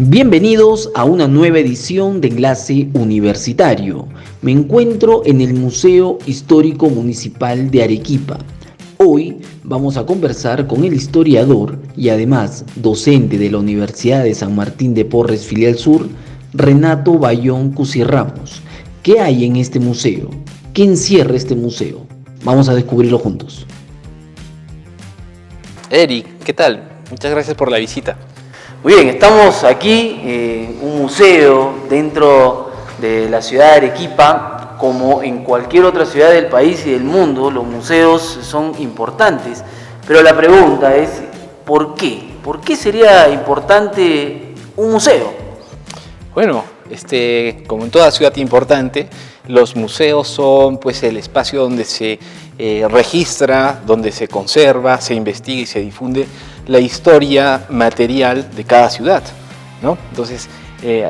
Bienvenidos a una nueva edición de Enlace Universitario. Me encuentro en el Museo Histórico Municipal de Arequipa. Hoy vamos a conversar con el historiador y además docente de la Universidad de San Martín de Porres Filial Sur, Renato Bayón Cusirramos. ¿Qué hay en este museo? ¿Qué encierra este museo? Vamos a descubrirlo juntos. Eric, ¿qué tal? Muchas gracias por la visita. Muy bien, estamos aquí en un museo dentro de la ciudad de Arequipa. Como en cualquier otra ciudad del país y del mundo, los museos son importantes. Pero la pregunta es, ¿por qué? ¿Por qué sería importante un museo? Bueno, como en toda ciudad importante, los museos son pues el espacio donde se registra, donde se conserva, se investiga y se difunde la historia material de cada ciudad, ¿no? Entonces,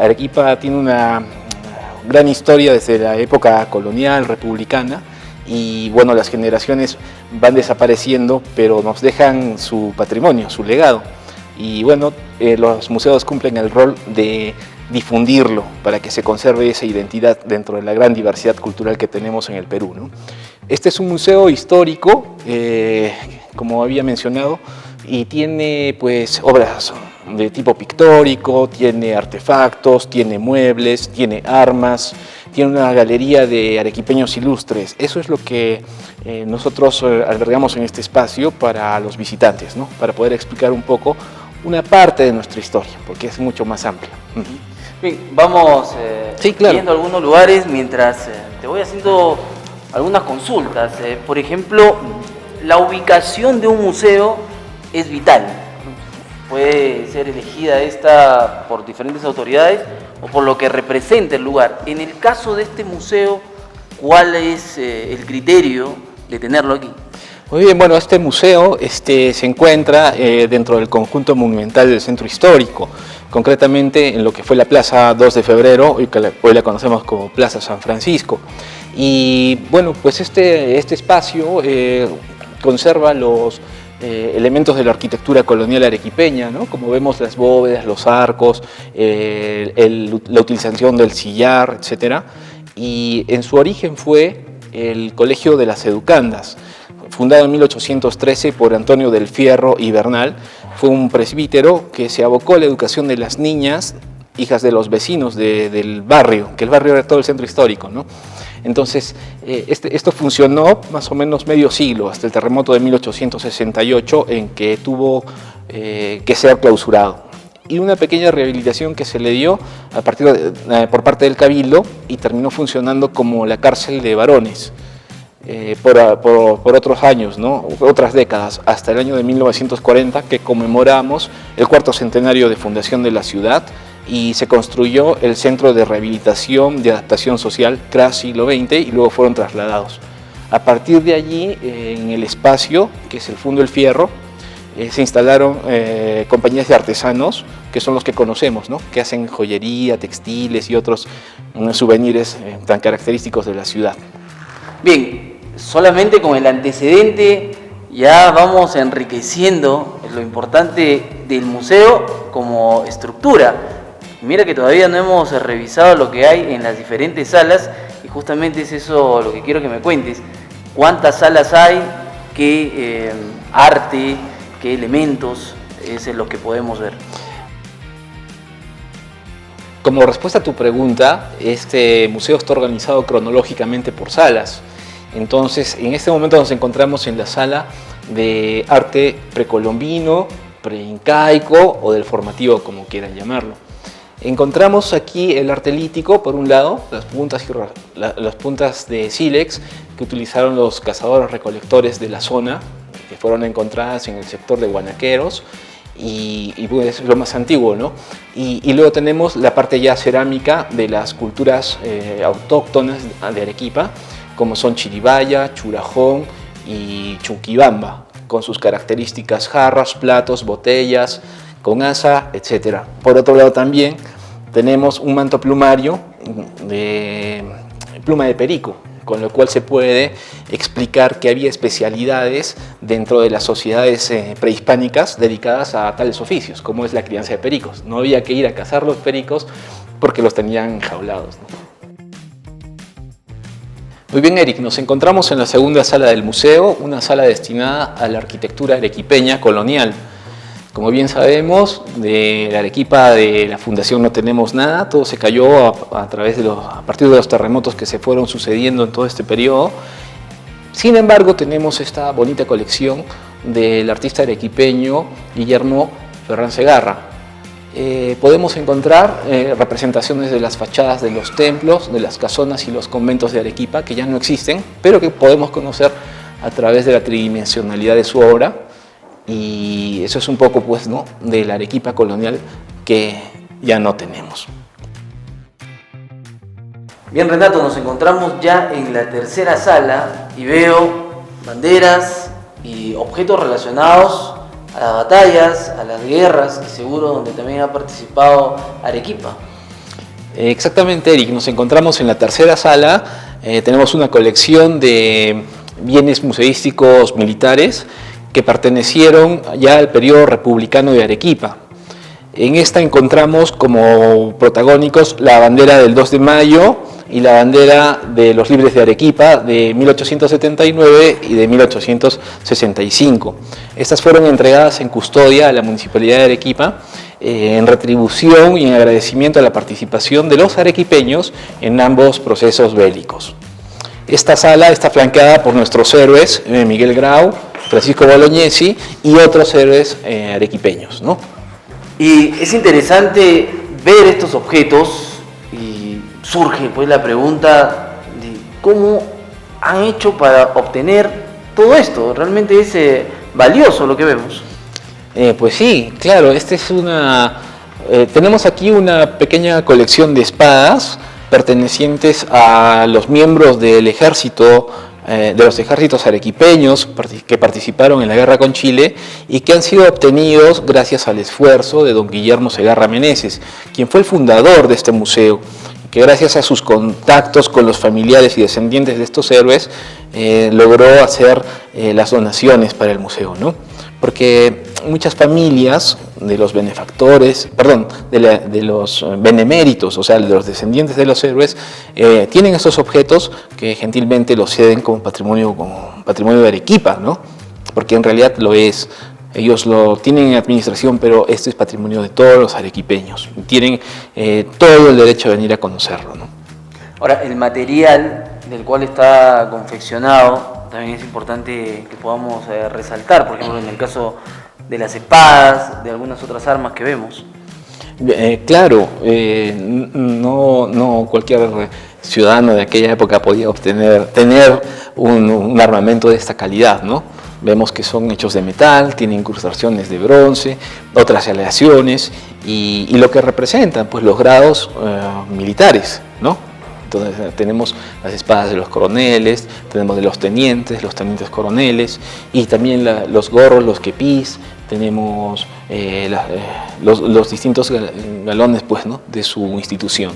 Arequipa tiene una gran historia desde la época colonial, republicana, y bueno, las generaciones van desapareciendo, pero nos dejan su patrimonio, su legado. Y bueno, los museos cumplen el rol de difundirlo para que se conserve esa identidad dentro de la gran diversidad cultural que tenemos en el Perú, ¿no? Este es un museo histórico, como había mencionado, y tiene pues obras de tipo pictórico, tiene artefactos, tiene muebles, tiene armas, tiene una galería de arequipeños ilustres. Eso es lo que nosotros albergamos en este espacio para los visitantes, ¿no? Para poder explicar un poco una parte de nuestra historia, porque es mucho más amplia. Bien, vamos Sí, claro. viendo algunos lugares mientras te voy haciendo algunas consultas. Por ejemplo, la ubicación de un museo es vital. Puede ser elegida esta por diferentes autoridades o por lo que representa el lugar. En el caso de este museo, ¿cuál es el criterio de tenerlo aquí? Muy bien, bueno, este museo se encuentra dentro del conjunto monumental del centro histórico, concretamente en lo que fue la Plaza 2 de Febrero, hoy la conocemos como Plaza San Francisco. Y bueno, pues este espacio conserva los elementos de la arquitectura colonial arequipeña, ¿no? Como vemos, las bóvedas, los arcos, la utilización del sillar, etc. Y en su origen fue el Colegio de las Educandas, fundado en 1813 por Antonio del Fierro y Bernal. Fue un presbítero que se abocó a la educación de las niñas, hijas de los vecinos del barrio, que el barrio era todo el centro histórico, ¿no? Entonces, esto funcionó más o menos medio siglo, hasta el terremoto de 1868, en que tuvo que ser clausurado. Y una pequeña rehabilitación que se le dio por parte del Cabildo, y terminó funcionando como la cárcel de varones por otros años, ¿no? Otras décadas, hasta el año de 1940, que conmemoramos el 4º centenario de fundación de la ciudad, y se construyó el Centro de Rehabilitación de Adaptación Social CRA Siglo XX, y luego fueron trasladados. A partir de allí, en el espacio, que es el Fundo El Fierro, se instalaron compañías de artesanos, que son los que conocemos, ¿no? Que hacen joyería, textiles y otros souvenirs tan característicos de la ciudad. Bien, solamente con el antecedente ya vamos enriqueciendo lo importante del museo como estructura. Mira que todavía no hemos revisado lo que hay en las diferentes salas, y justamente es eso lo que quiero que me cuentes. ¿Cuántas salas hay? ¿Qué arte, qué elementos es lo que podemos ver? Como respuesta a tu pregunta, este museo está organizado cronológicamente por salas. Entonces, en este momento nos encontramos en la sala de arte precolombino, preincaico o del formativo, como quieran llamarlo. Encontramos aquí el arte lítico, por un lado, las puntas de sílex que utilizaron los cazadores recolectores de la zona, que fueron encontradas en el sector de Guanaqueros, y pues es lo más antiguo, ¿no? Y luego tenemos la parte ya cerámica de las culturas autóctonas de Arequipa, como son Chiribaya, Churajón y Chuquibamba, con sus características jarras, platos, botellas, con asa, etc. Por otro lado también tenemos un manto plumario de pluma de perico, con lo cual se puede explicar que había especialidades dentro de las sociedades prehispánicas dedicadas a tales oficios, como es la crianza de pericos. No había que ir a cazar los pericos porque los tenían enjaulados, ¿no? Muy bien, Eric, nos encontramos en la segunda sala del museo, una sala destinada a la arquitectura arequipeña colonial. Como bien sabemos, de la Arequipa de la fundación no tenemos nada, todo se cayó a partir de los terremotos que se fueron sucediendo en todo este periodo. Sin embargo, tenemos esta bonita colección del artista arequipeño Guillermo Ferrán Segarra. Podemos encontrar representaciones de las fachadas de los templos, de las casonas y los conventos de Arequipa, que ya no existen, pero que podemos conocer a través de la tridimensionalidad de su obra. Y eso es un poco, pues, ¿no?, de la Arequipa colonial que ya no tenemos. Bien, Renato, nos encontramos ya en la tercera sala y veo banderas y objetos relacionados a las batallas, a las guerras, y seguro donde también ha participado Arequipa. Exactamente, Eric, nos encontramos en la tercera sala, tenemos una colección de bienes museísticos militares que pertenecieron ya al periodo republicano de Arequipa. En esta encontramos como protagónicos la bandera del 2 de mayo y la bandera de los libres de Arequipa de 1879 y de 1865. Estas fueron entregadas en custodia a la Municipalidad de Arequipa en retribución y en agradecimiento a la participación de los arequipeños en ambos procesos bélicos. Esta sala está flanqueada por nuestros héroes, Miguel Grau, Francisco Bolognesi y otros héroes arequipeños, ¿no? Y es interesante ver estos objetos y surge pues la pregunta de cómo han hecho para obtener todo esto. Realmente es valioso lo que vemos. Pues sí, claro, tenemos aquí una pequeña colección de espadas pertenecientes a los miembros del ejército, de los ejércitos arequipeños que participaron en la guerra con Chile y que han sido obtenidos gracias al esfuerzo de don Guillermo Segarra Meneses, quien fue el fundador de este museo, que gracias a sus contactos con los familiares y descendientes de estos héroes logró hacer las donaciones para el museo, ¿no? Porque muchas familias de los benefactores, de los beneméritos, o sea, de los descendientes de los héroes, tienen estos objetos que gentilmente los ceden como patrimonio de Arequipa, ¿no? Porque en realidad lo es. Ellos lo tienen en administración, pero esto es patrimonio de todos los arequipeños. Tienen todo el derecho de venir a conocerlo, ¿no? Ahora, el material del cual está confeccionado también es importante que podamos resaltar, por ejemplo, en el caso de las espadas, de algunas otras armas que vemos. Claro, no cualquier ciudadano de aquella época podía tener un armamento de esta calidad, ¿no? Vemos que son hechos de metal, tienen incrustaciones de bronce, otras aleaciones y lo que representan, pues, los grados militares, ¿no? Entonces tenemos las espadas de los coroneles, tenemos de los tenientes coroneles y también los gorros, los kepís, tenemos los distintos galones, pues, ¿no?, de su institución.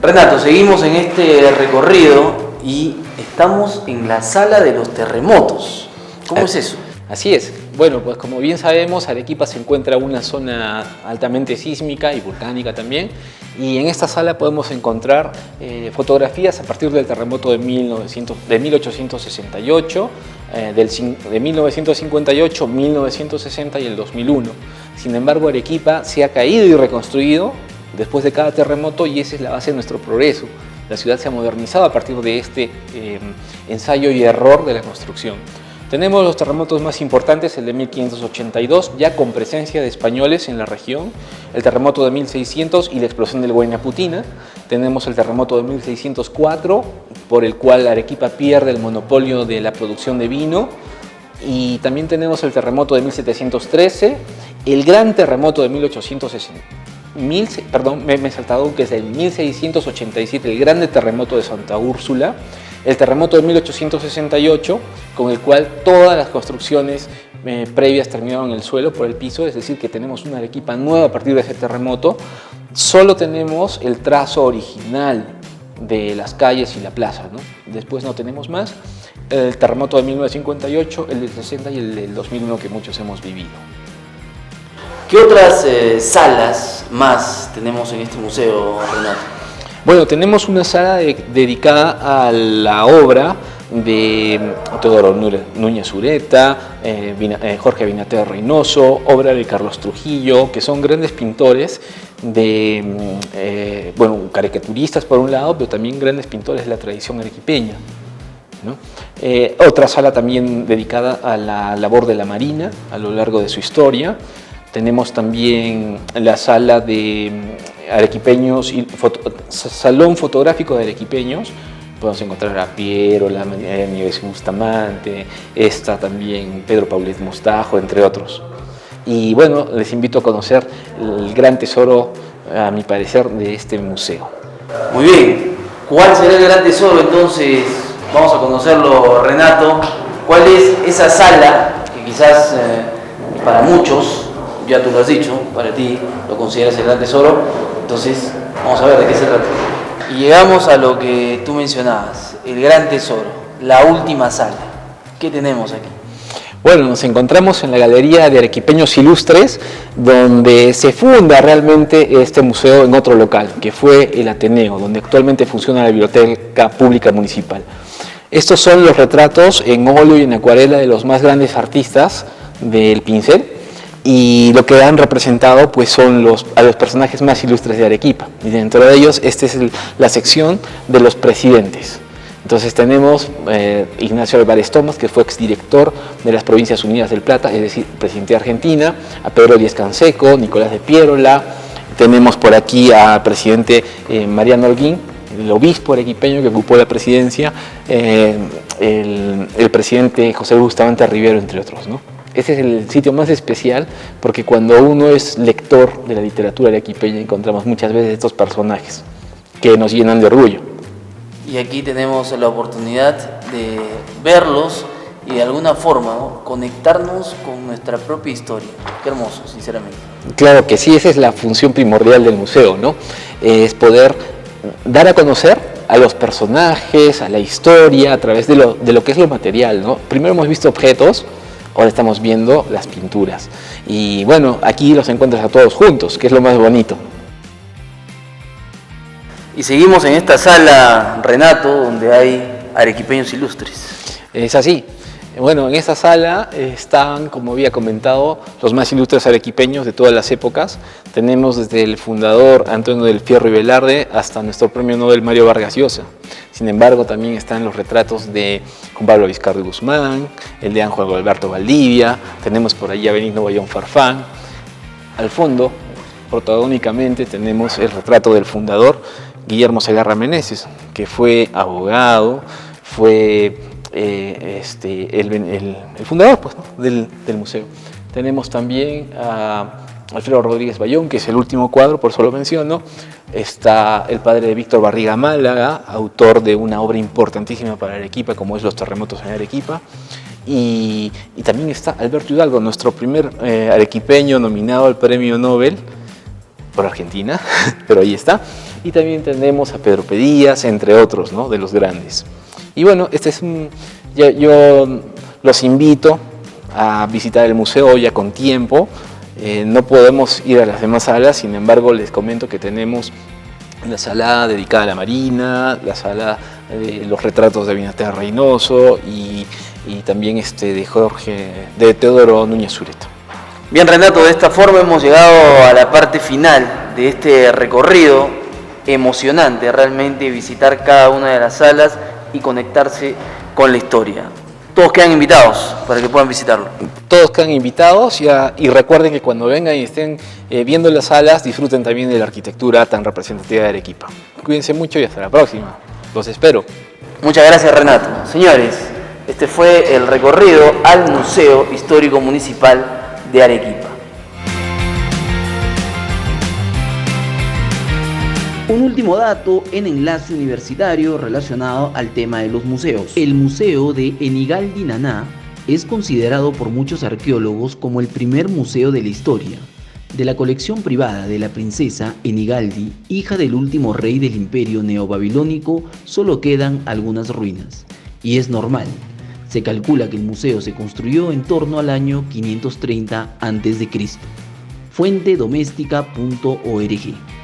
Renato, seguimos en este recorrido y estamos en la sala de los terremotos. ¿Cómo es eso? Así es. Bueno, pues como bien sabemos, Arequipa se encuentra en una zona altamente sísmica y volcánica también, y en esta sala podemos encontrar fotografías a partir del terremoto de 1868, de 1958, 1960 y el 2001. Sin embargo, Arequipa se ha caído y reconstruido después de cada terremoto y esa es la base de nuestro progreso. La ciudad se ha modernizado a partir de este ensayo y error de la construcción. Tenemos los terremotos más importantes, el de 1582, ya con presencia de españoles en la región, el terremoto de 1600 y la explosión del Huayna-Putina. Tenemos el terremoto de 1604, por el cual Arequipa pierde el monopolio de la producción de vino. Y también tenemos el terremoto de 1713, el gran terremoto de 1860. Me he saltado, que es el 1687, el grande terremoto de Santa Úrsula, el terremoto de 1868, con el cual todas las construcciones previas terminaron en el suelo por el piso, es decir, que tenemos una Arequipa nueva a partir de ese terremoto. Solo tenemos el trazo original de las calles y la plaza, ¿no? Después no tenemos más. El terremoto de 1958, el del 60 y el del 2001 que muchos hemos vivido. ¿Qué otras salas más tenemos en este museo, Renato? Bueno, tenemos una sala dedicada a la obra de Teodoro Núñez Ureta, Jorge Binater Reynoso, obra de Carlos Trujillo, que son grandes pintores caricaturistas por un lado, pero también grandes pintores de la tradición arequipeña, ¿no? Otra sala también dedicada a la labor de la Marina a lo largo de su historia. Tenemos también la sala de arequipeños, salón fotográfico de arequipeños. Podemos encontrar a Piero, la Nieves Bustamante, también Pedro Paulet Mostajo, entre otros. Y bueno, les invito a conocer el gran tesoro, a mi parecer, de este museo. Muy bien, ¿cuál será el gran tesoro entonces? Vamos a conocerlo, Renato. ¿Cuál es esa sala que quizás para muchos, ya tú lo has dicho, para ti lo consideras el gran tesoro? Entonces, vamos a ver de qué se trata. Y llegamos a lo que tú mencionabas, el gran tesoro, la última sala. ¿Qué tenemos aquí? Bueno, nos encontramos en la Galería de Arequipeños Ilustres, donde se funda realmente este museo en otro local, que fue el Ateneo, donde actualmente funciona la Biblioteca Pública Municipal. Estos son los retratos en óleo y en acuarela de los más grandes artistas del pincel, y lo que han representado pues son a los personajes más ilustres de Arequipa, y dentro de ellos esta es la sección de los presidentes. Entonces tenemos Ignacio Álvarez Thomas, que fue exdirector de las Provincias Unidas del Plata, es decir, presidente de Argentina, a Pedro Díaz Canseco, Nicolás de Piérola, tenemos por aquí al presidente Mariano Holguín, el obispo arequipeño que ocupó la presidencia, el presidente José Bustamante Rivero, entre otros, ¿no? Ese es el sitio más especial porque cuando uno es lector de la literatura arequipeña encontramos muchas veces estos personajes que nos llenan de orgullo. Y aquí tenemos la oportunidad de verlos y de alguna forma, ¿no?, conectarnos con nuestra propia historia. Qué hermoso, sinceramente. Claro que sí, esa es la función primordial del museo, ¿no? Es poder dar a conocer a los personajes, a la historia, a través de lo que es lo material, ¿no? Primero hemos visto objetos, ahora estamos viendo las pinturas. Y bueno, aquí los encuentras a todos juntos, que es lo más bonito. Y seguimos en esta sala, Renato, donde hay arequipeños ilustres. Es así. Bueno, en esta sala están, como había comentado, los más ilustres arequipeños de todas las épocas. Tenemos desde el fundador Antonio del Fierro y Velarde hasta nuestro premio Nobel Mario Vargas Llosa. Sin embargo, también están los retratos de Juan Pablo Vizcarra y Guzmán, el de Ángel Alberto Valdivia, tenemos por allí a Benigno Bayón Farfán. Al fondo, protagónicamente, tenemos el retrato del fundador, Guillermo Segarra Meneses, que fue abogado, fue el fundador, pues, ¿no?, del museo. Tenemos también a Alfredo Rodríguez Bayón, que es el último cuadro, por eso lo menciono. Está el padre de Víctor Barriga Málaga, autor de una obra importantísima para Arequipa, como es Los terremotos en Arequipa. Y también está Alberto Hidalgo, nuestro primer arequipeño nominado al Premio Nobel por Argentina, pero ahí está. Y también tenemos a Pedro Pedías, entre otros, ¿no?, de los grandes. Y bueno, yo los invito a visitar el museo ya con tiempo. No podemos ir a las demás salas, sin embargo les comento que tenemos la sala dedicada a la Marina, la sala de los retratos de Binater Reynoso y también de Teodoro Núñez Ureta. Bien, Renato, de esta forma hemos llegado a la parte final de este recorrido emocionante, realmente visitar cada una de las salas y conectarse con la historia. Todos quedan invitados para que puedan visitarlo. Todos quedan invitados y recuerden que cuando vengan y estén viendo las salas, disfruten también de la arquitectura tan representativa de Arequipa. Cuídense mucho y hasta la próxima. Los espero. Muchas gracias, Renato. Señores, este fue el recorrido al Museo Histórico Municipal de Arequipa. Un último dato en Enlace Universitario relacionado al tema de los museos. El Museo de Enigaldi Naná es considerado por muchos arqueólogos como el primer museo de la historia, De la colección privada de la princesa Enigaldi, hija del último rey del imperio neobabilónico, solo quedan algunas ruinas. Y es normal. Se calcula que el museo se construyó en torno al año 530 a.C. Fuente doméstica.org